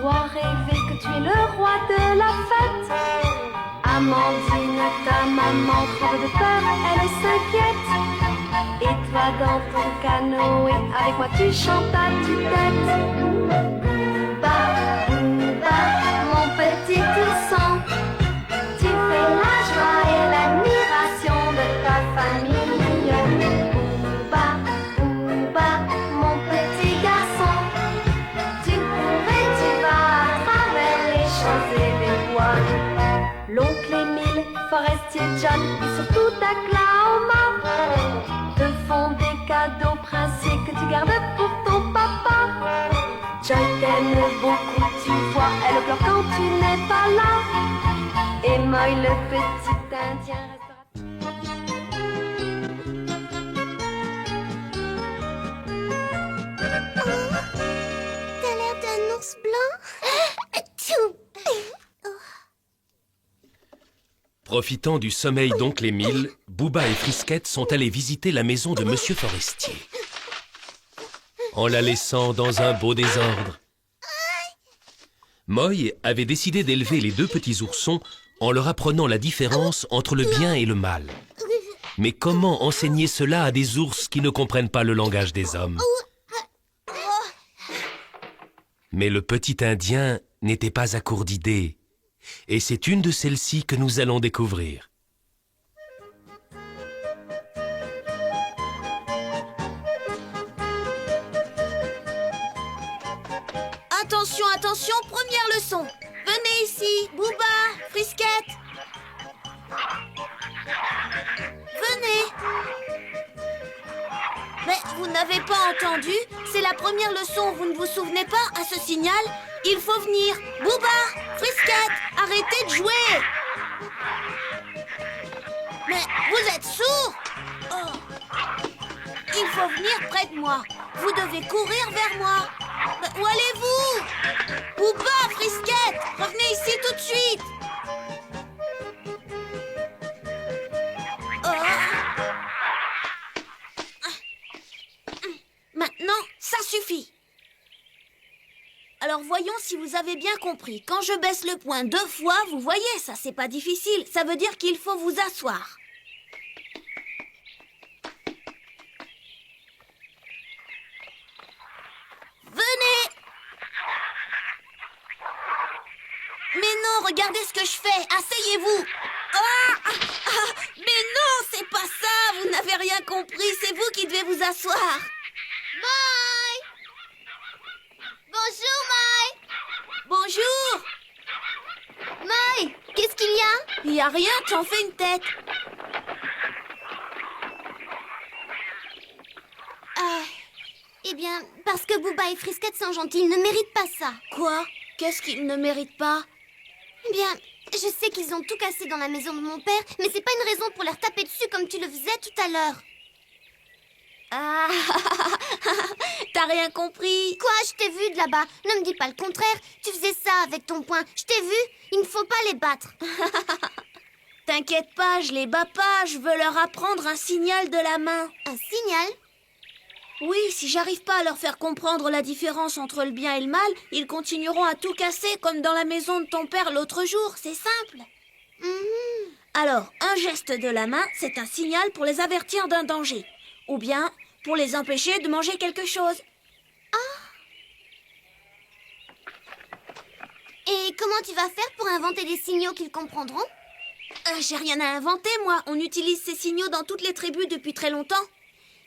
vois rêver que tu es le roi de la fête. Amandine, ta maman tremble de peur, elle s'inquiète. Et toi dans ton canoë, avec moi tu chantes à tue-tête. Booba, mon petit ourson, tu fais la joie et l'admiration de ta famille. Booba, mon petit garçon, tu cours et tu vas à travers les champs et les bois. L'oncle Émile, Forestier John et surtout Oklahoma te font des cadeaux princiers que tu gardes pour ton papa. Joy t'aime beaucoup, tu vois, elle pleure quand tu n'es pas là. Et Moy, le petit indien T'as l'air d'un ours blanc. Profitant du sommeil d'oncle Émile, Booba et Frisquette sont allés visiter la maison de Monsieur Forestier. En la laissant dans un beau désordre. Moy avait décidé d'élever les deux petits oursons en leur apprenant la différence entre le bien et le mal. Mais comment enseigner cela à des ours qui ne comprennent pas le langage des hommes? Mais le petit Indien n'était pas à court d'idées. Et c'est une de celles-ci que nous allons découvrir. Attention, attention, première leçon. Venez ici, Booba, Frisquette. Venez. Mais vous n'avez pas entendu? C'est la première leçon, vous ne vous souvenez pas? À ce signal, il faut venir. Booba, Frisquette, arrêtez de jouer. Mais vous êtes sourds? Oh. Il faut venir près de moi. Vous devez courir vers moi. Mais où allez-vous? Booba, Frisquette, revenez ici tout de suite. Oh. Maintenant, ça suffit. Alors voyons si vous avez bien compris. Quand je baisse le poing 2 fois, vous voyez, ça c'est pas difficile. Ça veut dire qu'il faut vous asseoir. Venez! Mais non, regardez ce que je fais. Asseyez-vous. Mais non, c'est pas ça. Vous n'avez rien compris. C'est vous qui devez vous asseoir. Moy! Bonjour, Moy! Bonjour! Moy, qu'est-ce qu'il y a? Il y a rien, tu en fais une tête. Eh bien, parce que Booba et Frisquette sont gentils, ils ne méritent pas ça. Quoi? Qu'est-ce qu'ils ne méritent pas? Eh bien, je sais qu'ils ont tout cassé dans la maison de mon père, mais c'est pas une raison pour leur taper dessus comme tu le faisais tout à l'heure. Ah, t'as rien compris. Quoi, je t'ai vu de là-bas. Ne me dis pas le contraire. Tu faisais ça avec ton poing. Je t'ai vu. Il ne faut pas les battre. T'inquiète pas, je les bats pas. Je veux leur apprendre un signal de la main. Un signal? Oui, si j'arrive pas à leur faire comprendre la différence entre le bien et le mal, ils continueront à tout casser comme dans la maison de ton père l'autre jour. C'est simple. Alors, un geste de la main, c'est un signal pour les avertir d'un danger. Ou bien pour les empêcher de manger quelque chose. Et comment tu vas faire pour inventer des signaux qu'ils comprendront? J'ai rien à inventer, moi. On utilise ces signaux dans toutes les tribus depuis très longtemps.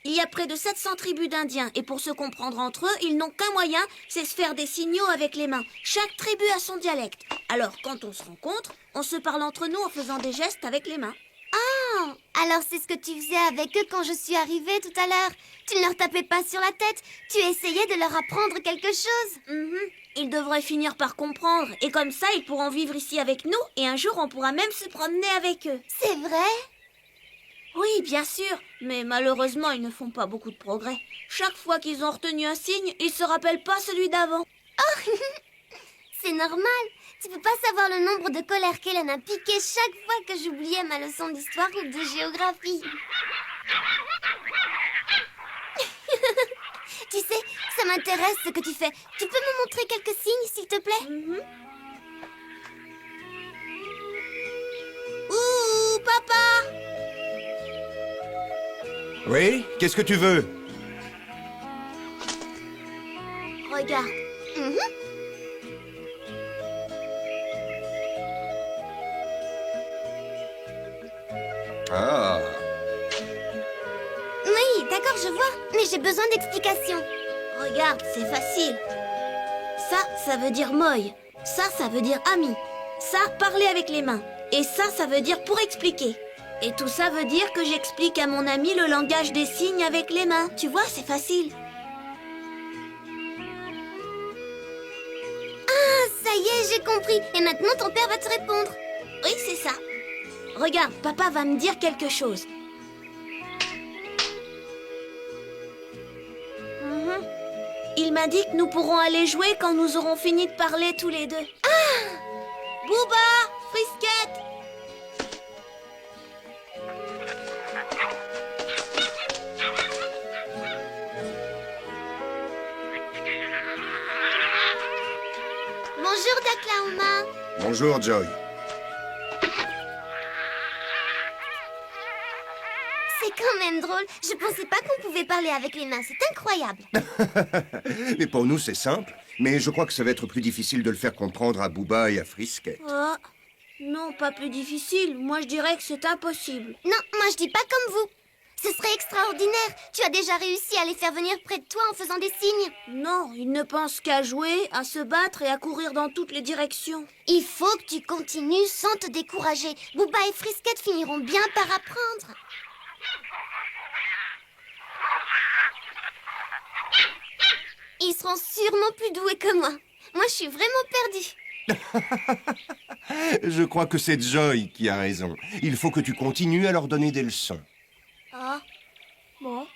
Il y a près de 700 tribus d'Indiens. Et pour se comprendre entre eux, ils n'ont qu'un moyen, c'est se faire des signaux avec les mains. Chaque tribu a son dialecte. Alors, quand on se rencontre, on se parle entre nous en faisant des gestes avec les mains. Ah, alors c'est ce que tu faisais avec eux quand je suis arrivée tout à l'heure. Tu ne leur tapais pas sur la tête, tu essayais de leur apprendre quelque chose. Ils devraient finir par comprendre. Et comme ça, ils pourront vivre ici avec nous. Et un jour, on pourra même se promener avec eux. C'est vrai? Oui, bien sûr. Mais malheureusement, ils ne font pas beaucoup de progrès. Chaque fois qu'ils ont retenu un signe, ils se rappellent pas celui d'avant. Oh, c'est normal. Tu peux pas savoir le nombre de colères qu'Hélène a piqué chaque fois que j'oubliais ma leçon d'histoire ou de géographie. Tu sais, ça m'intéresse ce que tu fais. Tu peux me montrer quelques signes, s'il te plaît? Ouh, papa! Oui? Qu'est-ce que tu veux? Regarde. Ah, Oui, d'accord, je vois. Mais j'ai besoin d'explications. Regarde, c'est facile. Ça veut dire moi. Ça veut dire ami. Ça, parler avec les mains. Et ça veut dire pour expliquer. Et tout ça veut dire que j'explique à mon ami le langage des signes avec les mains. Tu vois, c'est facile. Ah, ça y est, j'ai compris. Et maintenant, ton père va te répondre. Oui, c'est ça. Regarde, papa va me dire quelque chose. Il m'a dit que nous pourrons aller jouer quand nous aurons fini de parler tous les deux. Ah! Booba! Frisquette! Bonjour, Daklauma. bonjour, Joy. C'est quand même drôle. Je pensais pas qu'on pouvait parler avec les mains. C'est incroyable. Mais pour nous, c'est simple. Mais je crois que ça va être plus difficile de le faire comprendre à Booba et à Frisquette. Oh, non, pas plus difficile. Moi, je dirais que c'est impossible. Non, moi, je dis pas comme vous. Ce serait extraordinaire. Tu as déjà réussi à les faire venir près de toi en faisant des signes. Non, ils ne pensent qu'à jouer, à se battre et à courir dans toutes les directions. Il faut que tu continues sans te décourager. Booba et Frisquette finiront bien par apprendre. Ils seront sûrement plus doués que moi. Moi, je suis vraiment perdue. Je crois que c'est Joy qui a raison. Il faut que tu continues à leur donner des leçons. Ah, bon.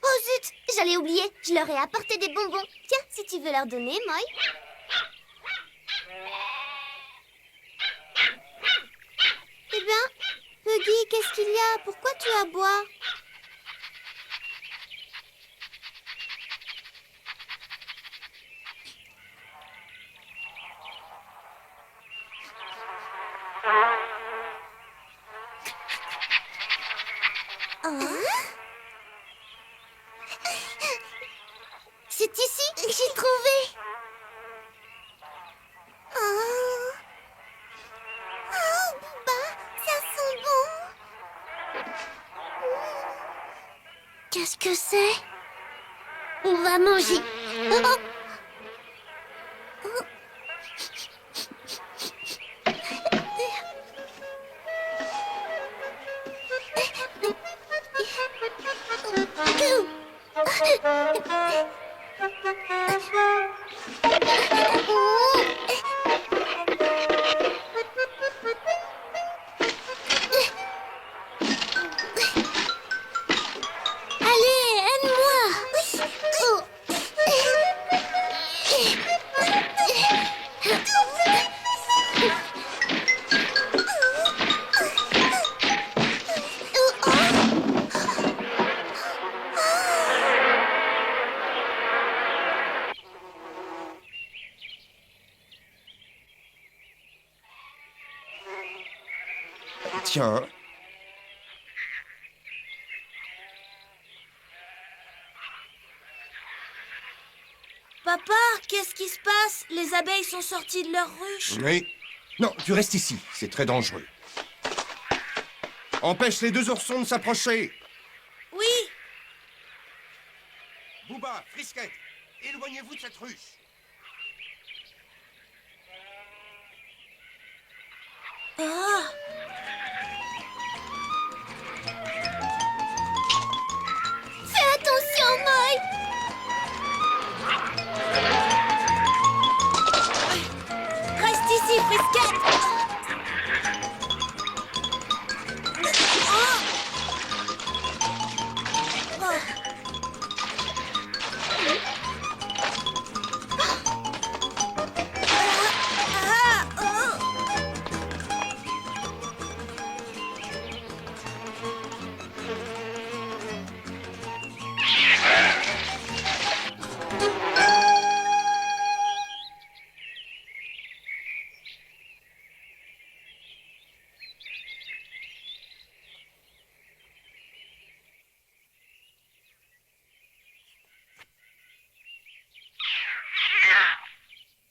Oh zut, j'allais oublier. Je leur ai apporté des bonbons. Tiens, si tu veux leur donner, Moi. Eh bien, Huggy, qu'est-ce qu'il y a? Pourquoi tu aboies? C'est ici que j'ai trouvé. Oh, Booba, ça sent bon. Qu'est-ce que c'est? On va manger. Oh. Allez, aide-moi. Tiens, Papa, qu'est-ce qui se passe? Les abeilles sont sorties de leur ruche. oui. Non, tu restes ici. C'est très dangereux. Empêche les deux oursons de s'approcher. Oui. Booba, Frisquette, éloignez-vous de cette ruche. Ah. Fais attention, Moi. Reste ici, Frisquette. Oh.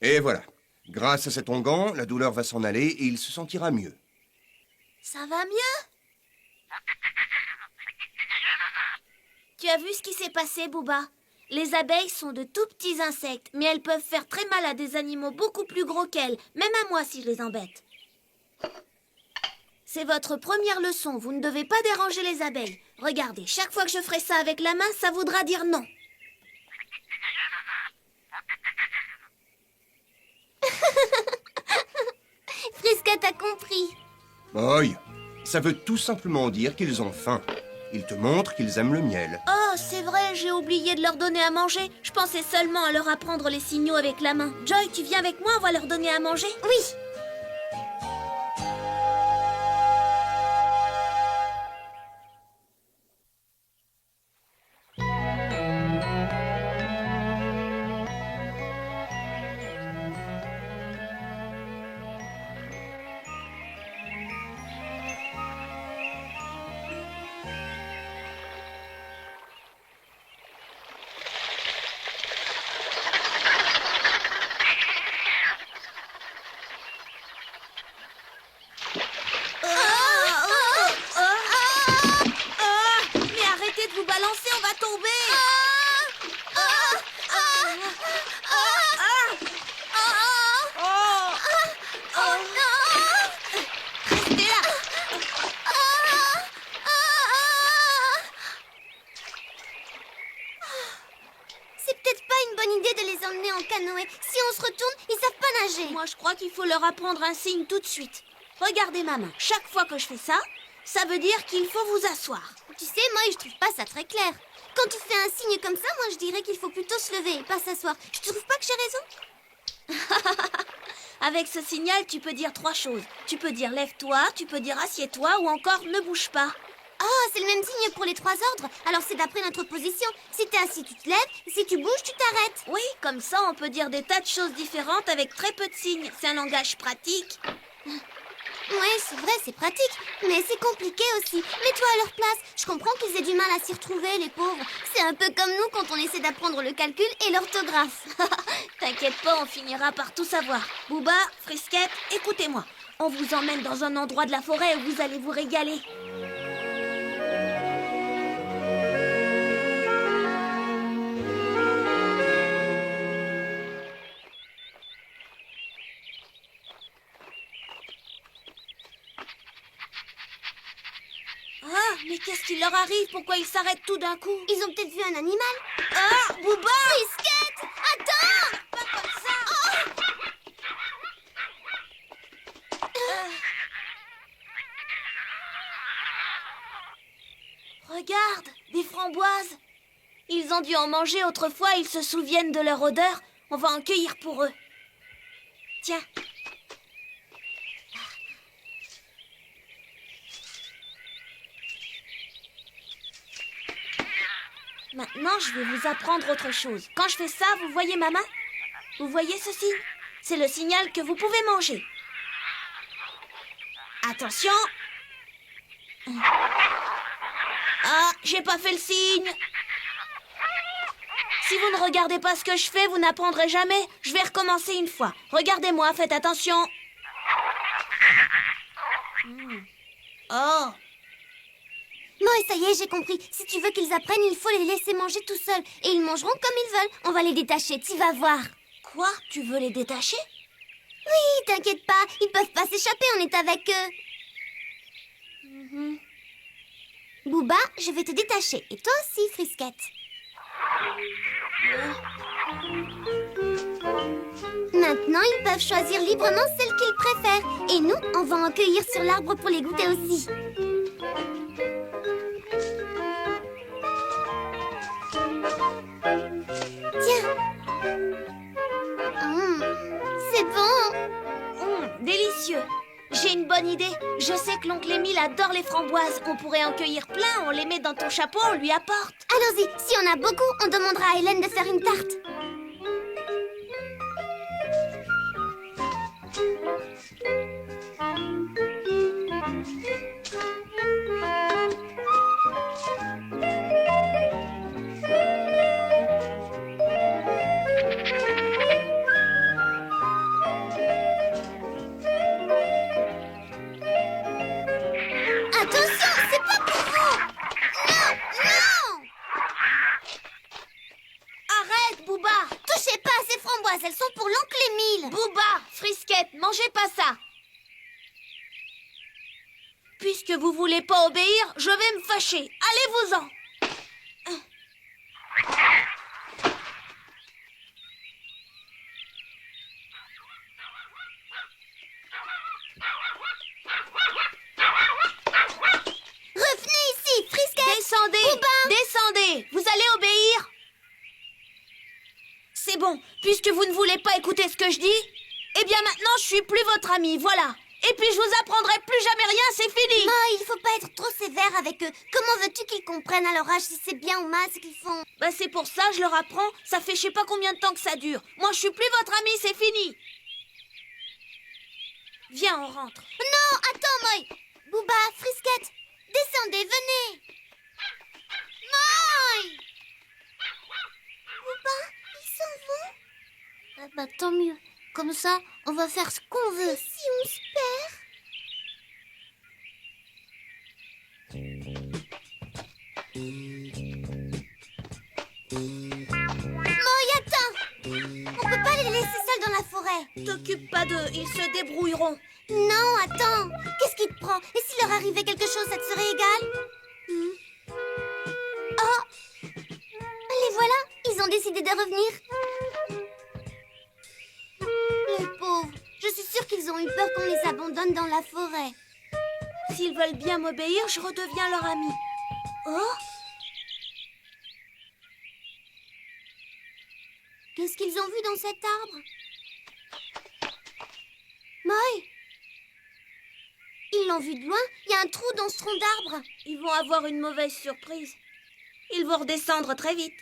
Et voilà. Grâce à cet onguent, la douleur va s'en aller et il se sentira mieux. Ça va mieux? Tu as vu ce qui s'est passé, Booba? Les abeilles sont de tout petits insectes, mais elles peuvent faire très mal à des animaux beaucoup plus gros qu'elles, même à moi si je les embête. C'est votre première leçon, vous ne devez pas déranger les abeilles. Regardez, chaque fois que je ferai ça avec la main, ça voudra dire non. Frisquette a compris. Oi, ça veut tout simplement dire qu'ils ont faim. Ils te montrent qu'ils aiment le miel. Oh, c'est vrai, j'ai oublié de leur donner à manger. Je pensais seulement à leur apprendre les signaux avec la main. Joy, tu viens avec moi, on va leur donner à manger? Oui. Mais arrêtez de vous balancer, on va tomber. Oh non! Restez là. C'est peut-être pas une bonne idée de les emmener en canoë. Si on se retourne, ils savent pas nager. Moi, je crois qu'il faut leur apprendre un signe tout de suite. Regardez ma main. Chaque fois que je fais ça, ça veut dire qu'il faut vous asseoir. Tu sais, moi, je trouve pas ça très clair. Quand tu fais un signe comme ça, moi, je dirais qu'il faut plutôt se lever et pas s'asseoir. Tu trouves pas que j'ai raison? Avec ce signal, tu peux dire 3 choses. Tu peux dire lève-toi, tu peux dire assieds-toi ou encore ne bouge pas. Ah, c'est le même signe pour les 3 ordres. Alors c'est d'après notre position. Si t'es assis, tu te lèves. Si tu bouges, tu t'arrêtes. Oui, comme ça, on peut dire des tas de choses différentes avec très peu de signes. C'est un langage pratique. Ouais, c'est vrai, c'est pratique. Mais c'est compliqué aussi. Mets-toi à leur place. Je comprends qu'ils aient du mal à s'y retrouver, les pauvres. C'est un peu comme nous quand on essaie d'apprendre le calcul et l'orthographe. T'inquiète pas, on finira par tout savoir. Booba, Frisquette, écoutez-moi. On vous emmène dans un endroit de la forêt où vous allez vous régaler. Ah, mais qu'est-ce qui leur arrive? Pourquoi ils s'arrêtent tout d'un coup? Ils ont peut-être vu un animal. Ah, Booba! Frisquette, attends! Pas comme ça! Regarde, des framboises. Ils ont dû en manger autrefois, ils se souviennent de leur odeur. On va en cueillir pour eux. Tiens. Maintenant, je vais vous apprendre autre chose. Quand je fais ça, vous voyez ma main? Vous voyez ce signe? C'est le signal que vous pouvez manger. Attention! Ah, j'ai pas fait le signe. Si vous ne regardez pas ce que je fais, vous n'apprendrez jamais. Je vais recommencer une fois. Regardez-moi, faites attention. Oh! Bon, et ça y est, j'ai compris. Si tu veux qu'ils apprennent, il faut les laisser manger tout seuls. Et ils mangeront comme ils veulent. On va les détacher, tu vas voir. Quoi? Tu veux les détacher? Oui, t'inquiète pas, ils peuvent pas s'échapper, on est avec eux. Booba, je vais te détacher. Et toi aussi, Frisquette. Maintenant, ils peuvent choisir librement celle qu'ils préfèrent. Et nous, on va en cueillir sur l'arbre pour les goûter aussi. Tiens. C'est bon. Délicieux. J'ai une bonne idée. Je sais que l'oncle Émile adore les framboises. On pourrait en cueillir plein, on les met dans ton chapeau, on lui apporte. Allons-y, si on a beaucoup, on demandera à Hélène de faire une tarte. Puisque vous voulez pas obéir, je vais me fâcher. Allez-vous-en. Revenez ici, Frisquet. Descendez, Bouba. descendez. Vous allez obéir? C'est bon, puisque vous ne voulez pas écouter ce que je dis, eh bien maintenant je suis plus votre ami, voilà. Et puis je vous apprendrai plus jamais rien, c'est fini. Moi, il faut pas être trop sévère avec eux. Comment veux-tu qu'ils comprennent à leur âge si c'est bien ou mal ce qu'ils font? Bah c'est pour ça, je leur apprends. Ça fait je sais pas combien de temps que ça dure. Moi je suis plus votre ami, c'est fini. Viens, on rentre. Non, attends, Moi. Bouba, Frisquette, descendez, venez. Moi. Bouba, ils s'en vont. Bah tant mieux. Comme ça, on va faire ce qu'on veut. Et si on se perd? Moi, attends. On peut pas les laisser seuls dans la forêt. T'occupe pas d'eux, ils se débrouilleront. Non, attends. Qu'est-ce qui te prend? Et s'il leur arrivait quelque chose, ça te serait égal? Oh, les voilà. Ils ont décidé de revenir. Les pauvres. Je suis sûre qu'ils ont eu peur qu'on les abandonne dans la forêt. S'ils veulent bien m'obéir, je redeviens leur ami. Oh, Qu'est-ce qu'ils ont vu dans cet arbre? Moi, ils l'ont vu de loin. Il y a un trou dans ce tronc d'arbre. ils vont avoir une mauvaise surprise. Ils vont redescendre très vite.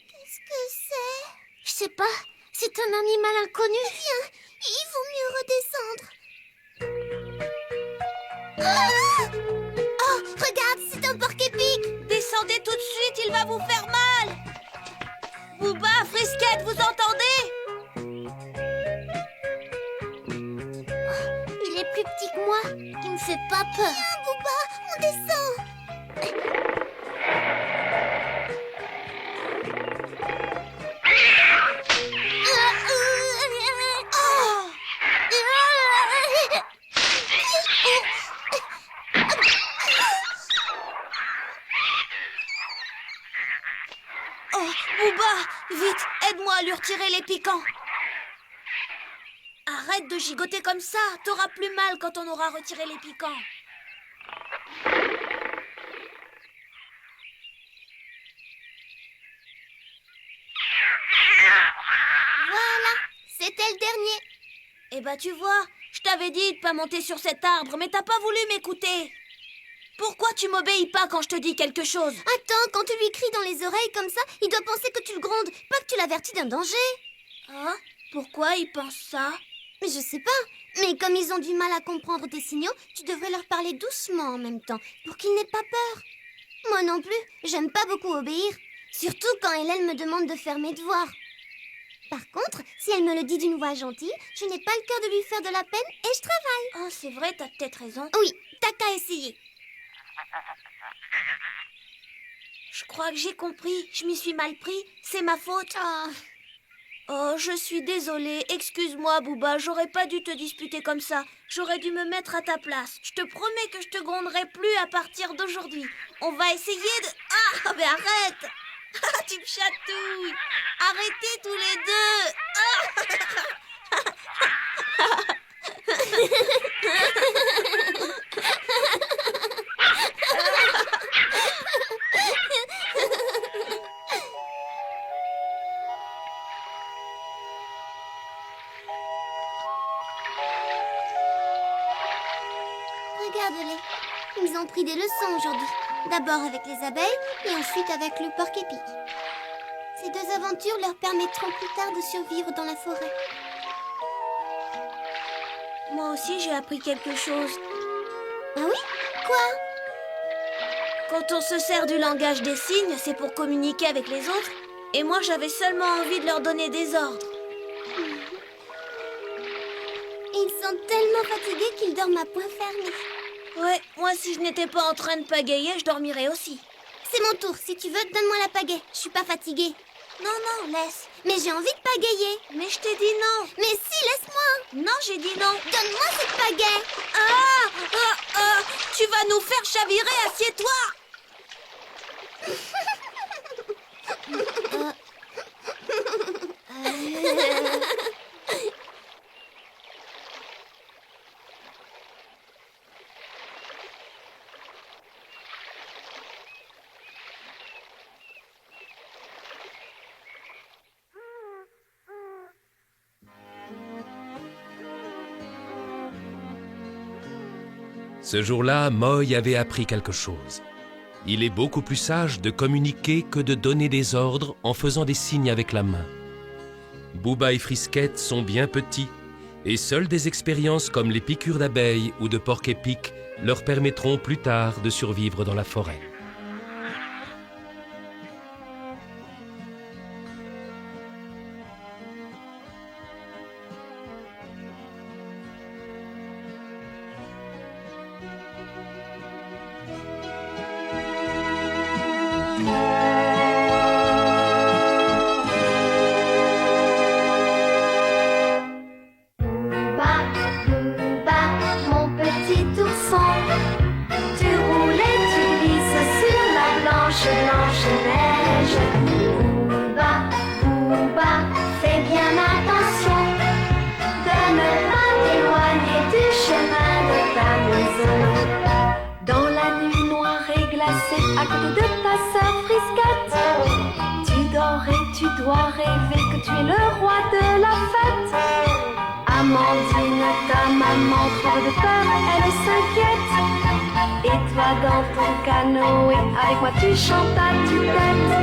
Qu'est-ce que c'est? Je sais pas, c'est un animal inconnu. Viens, il vaut mieux redescendre. Oh, regarde, c'est un porc-épic. Descendez tout de suite, il va vous faire mal. Bouba, Frisquette, vous entendez? Il est plus petit que moi. Il me fait pas peur. Viens, Bouba, on descend. Oh, Bouba, vite, aide-moi à lui retirer les piquants. Arrête de gigoter comme ça, t'auras plus mal quand on aura retiré les piquants. Voilà, c'était le dernier. Eh ben tu vois, je t'avais dit de pas monter sur cet arbre, mais t'as pas voulu m'écouter. Pourquoi tu m'obéis pas quand je te dis quelque chose? Attends, quand tu lui cries dans les oreilles comme ça, il doit penser que tu le grondes, pas que tu l'avertis d'un danger. Hein? Pourquoi il pense ça? Mais je sais pas. Mais comme ils ont du mal à comprendre tes signaux, tu devrais leur parler doucement en même temps, pour qu'ils n'aient pas peur. Moi non plus, j'aime pas beaucoup obéir. Surtout quand Hélène me demande de faire mes devoirs. Par contre, si elle me le dit d'une voix gentille, je n'ai pas le cœur de lui faire de la peine et je travaille. Oh, c'est vrai, t'as peut-être raison. Oui, t'as qu'à essayer. Je crois que j'ai compris, je m'y suis mal pris, c'est ma faute. Oh, je suis désolée, excuse-moi Bouba, j'aurais pas dû te disputer comme ça. J'aurais dû me mettre à ta place. Je te promets que je te gronderai plus à partir d'aujourd'hui. On va essayer de... Ah, mais arrête! Ah, tu me chatouilles! Arrêtez tous les deux! Regarde-les. Ils ont pris des leçons aujourd'hui. D'abord avec les abeilles et ensuite avec le porc-épic. Ces deux aventures leur permettront plus tard de survivre dans la forêt. Moi aussi, j'ai appris quelque chose. Ah oui? Quoi? Quand on se sert du langage des signes, c'est pour communiquer avec les autres. Et moi, j'avais seulement envie de leur donner des ordres. Ils sont tellement fatigués qu'ils dorment à poing fermé. Ouais, moi, si je n'étais pas en train de pagayer, je dormirais aussi. c'est mon tour. Si tu veux, donne-moi la pagaie. Je suis pas fatiguée. Non, non, laisse. Mais j'ai envie de pagayer. Mais je t'ai dit non. Mais si, laisse-moi. Non, j'ai dit non. Donne-moi cette pagaie. Tu vas nous faire chavirer, assieds-toi. Ce jour-là, Moy avait appris quelque chose. Il est beaucoup plus sage de communiquer que de donner des ordres en faisant des signes avec la main. Booba et Frisquette sont bien petits et seules des expériences comme les piqûres d'abeilles ou de porc-épic leur permettront plus tard de survivre dans la forêt. Booba, Booba, mon petit ourson, tu roules et tu glisses sur la blanche, blanche neige. Booba, Booba, fais bien attention de ne pas t'éloigner du chemin de ta maison. Dans la nuit noire et glacée, à côté de ta sœur Frisquette, tu dors et tu dois rêver que tu es le roi de la fête. Amandine, ta maman tremble de peur, elle s'inquiète. Et toi dans ton canoë, avec moi tu chantes à tue-tête.